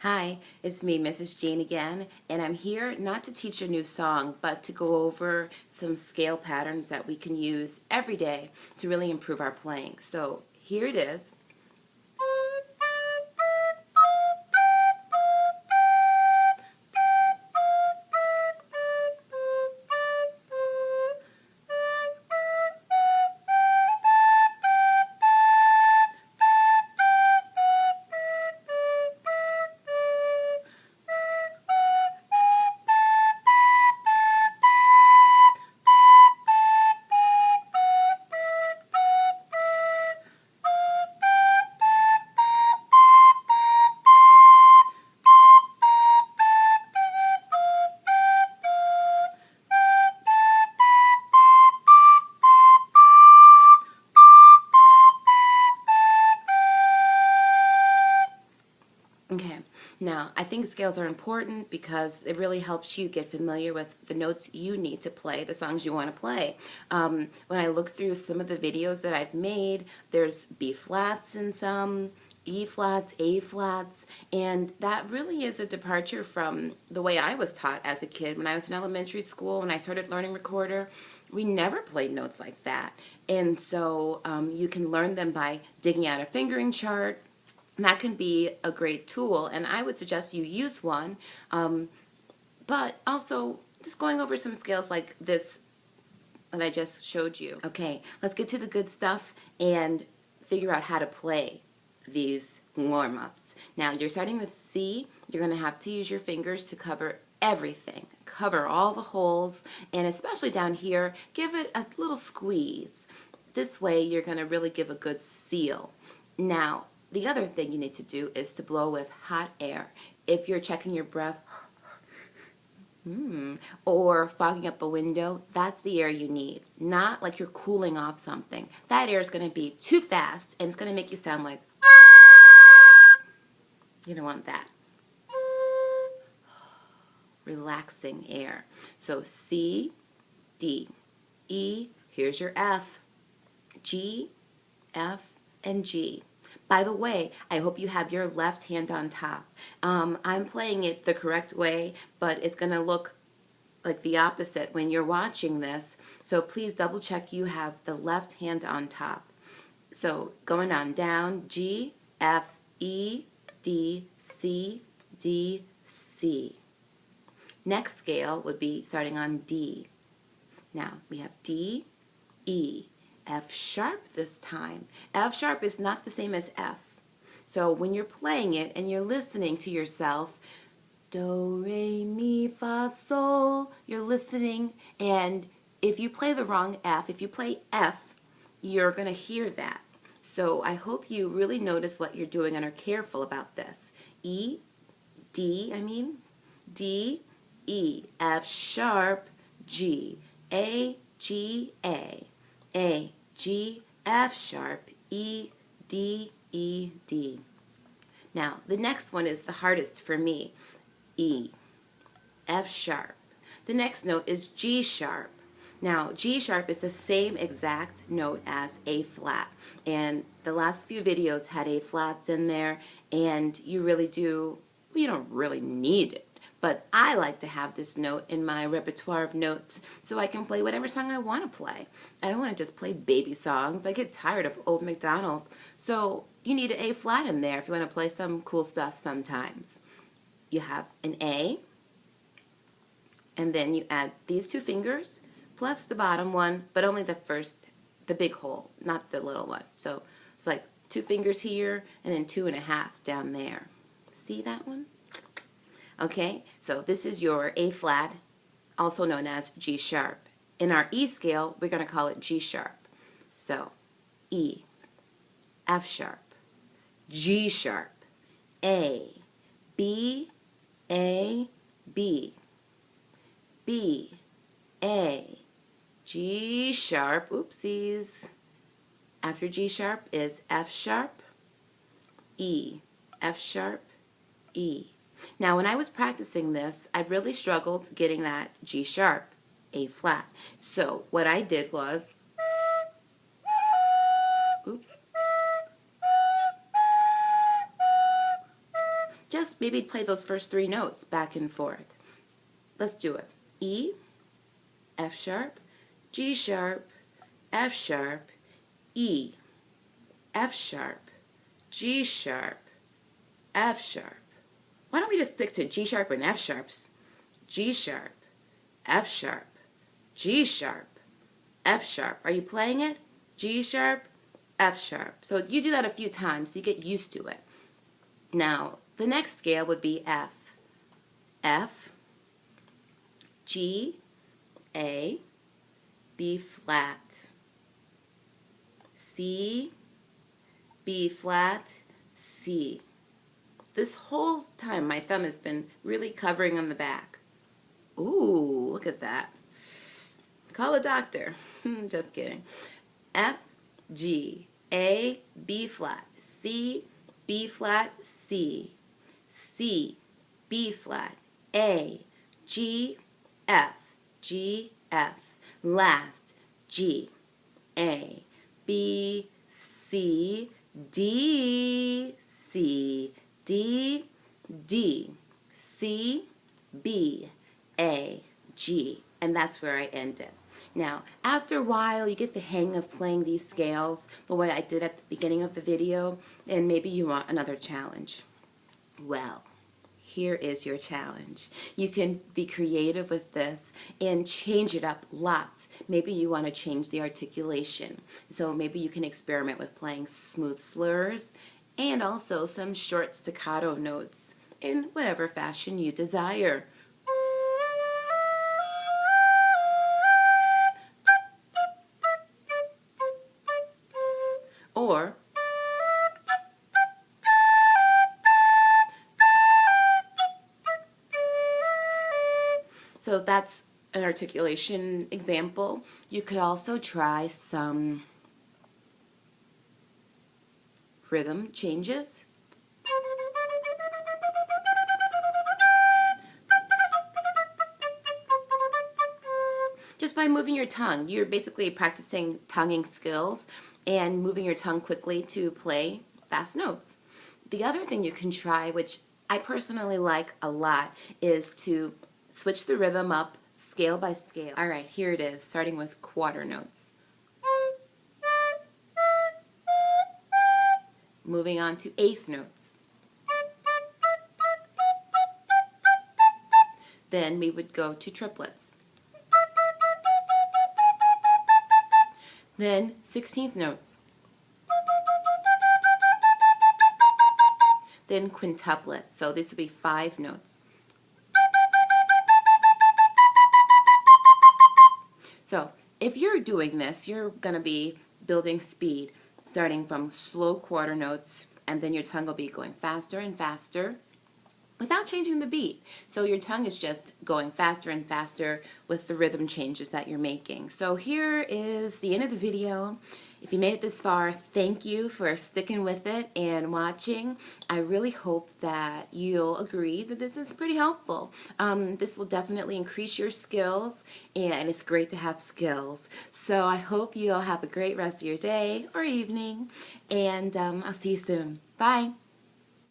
Hi, it's me, Mrs. Jean again, and I'm here not to teach a new song, but to go over some scale patterns that we can use every day to really improve our playing. So here it is. Okay, now I think scales are important because it really helps you get familiar with the notes you need to play, the songs you want to play. When I look through some of the videos that I've made, there's B flats in some, E flats, A flats, and that really is a departure from the way I was taught as a kid. When I was in elementary school, when I started learning recorder, we never played notes like that. And so you can learn them by digging out a fingering chart. And that can be a great tool, and I would suggest you use one, but also just going over some scales like this that I just showed you. Okay, let's get to the good stuff and figure out how to play these warm-ups. Now, you're starting with C. You're going to have to use your fingers to cover everything, cover all the holes, and especially down here, give it a little squeeze. This way, you're going to really give a good seal. Now, the other thing you need to do is to blow with hot air. If you're checking your breath or fogging up a window, that's the air you need. Not like you're cooling off something. That air is going to be too fast and it's going to make you sound like you don't want that. Relaxing air. So C, D, E, here's your F, G, F, and G. By the way, I hope you have your left hand on top. I'm playing it the correct way, but it's going to look like the opposite when you're watching this. So please double check you have the left hand on top. So going on down, G, F, E, D, C, D, C. Next scale would be starting on D. Now we have D, E, F sharp this time. F sharp is not the same as F. So when you're playing it and you're listening to yourself, do, re, mi, fa, sol, you're listening, and if you play the wrong F, if you play F, you're going to hear that. So I hope you really notice what you're doing and are careful about this. E, D, D, E, F sharp, G, A, G, A, G, F sharp, E, D, E, D. Now, the next one is the hardest for me. E, F sharp. The next note is G sharp. Now, G sharp is the same exact note as A flat. And the last few videos had A flats in there, and you don't really need it. But I like to have this note in my repertoire of notes so I can play whatever song I want to play. I don't want to just play baby songs. I get tired of Old MacDonald. So you need an A flat in there if you want to play some cool stuff sometimes. You have an A, and then you add these two fingers plus the bottom one, but only the big hole, not the little one. So it's like 2 fingers here and then 2.5 down there. See that one? Okay, so this is your A flat, also known as G sharp. In our E scale, we're going to call it G sharp. So E, F sharp, G sharp, A, B, A, B, B, A, G sharp, oopsies. After G sharp is F sharp, E, F sharp, E. Now, when I was practicing this, I really struggled getting that G sharp, A flat. So what I did was, just maybe play those first 3 notes back and forth. Let's do it. E, F sharp, G sharp, F sharp, E, F sharp, G sharp, F sharp. Why don't we just stick to G sharp and F sharps? G sharp, F sharp, G sharp, F sharp. Are you playing it? G sharp, F sharp. So you do that a few times so you get used to it. Now, the next scale would be F. F, G, A, B flat, C, B flat, C. This whole time my thumb has been really covering on the back. Ooh, look at that. Call a doctor. Just kidding. F, G, A, B flat, C, B flat, C, C, B flat, A, G, F, G, F. Last, G, A, B, C, D, C, D, D, C, B, A, G. And that's where I end it. Now, after a while, you get the hang of playing these scales the way I did at the beginning of the video, and maybe you want another challenge. Well, here is your challenge. You can be creative with this and change it up lots. Maybe you want to change the articulation. So maybe you can experiment with playing smooth slurs and also some short staccato notes in whatever fashion you desire. Or so that's an articulation example. You could also try some rhythm changes. Just by moving your tongue. You're basically practicing tonguing skills and moving your tongue quickly to play fast notes. The other thing you can try, which I personally like a lot, is to switch the rhythm up scale by scale. All right, here it is, starting with quarter notes. Moving on to eighth notes. Then we would go to triplets. Then 16th notes. Then quintuplets. So this would be 5 notes. So if you're doing this, you're going to be building speed, starting from slow quarter notes, and then your tongue will be going faster and faster without changing the beat. So your tongue is just going faster and faster with the rhythm changes that you're making. So here is the end of the video. If you made it this far, thank you for sticking with it and watching. I really hope that you'll agree that this is pretty helpful. This will definitely increase your skills, and it's great to have skills. So I hope you'll have a great rest of your day or evening, and I'll see you soon. Bye.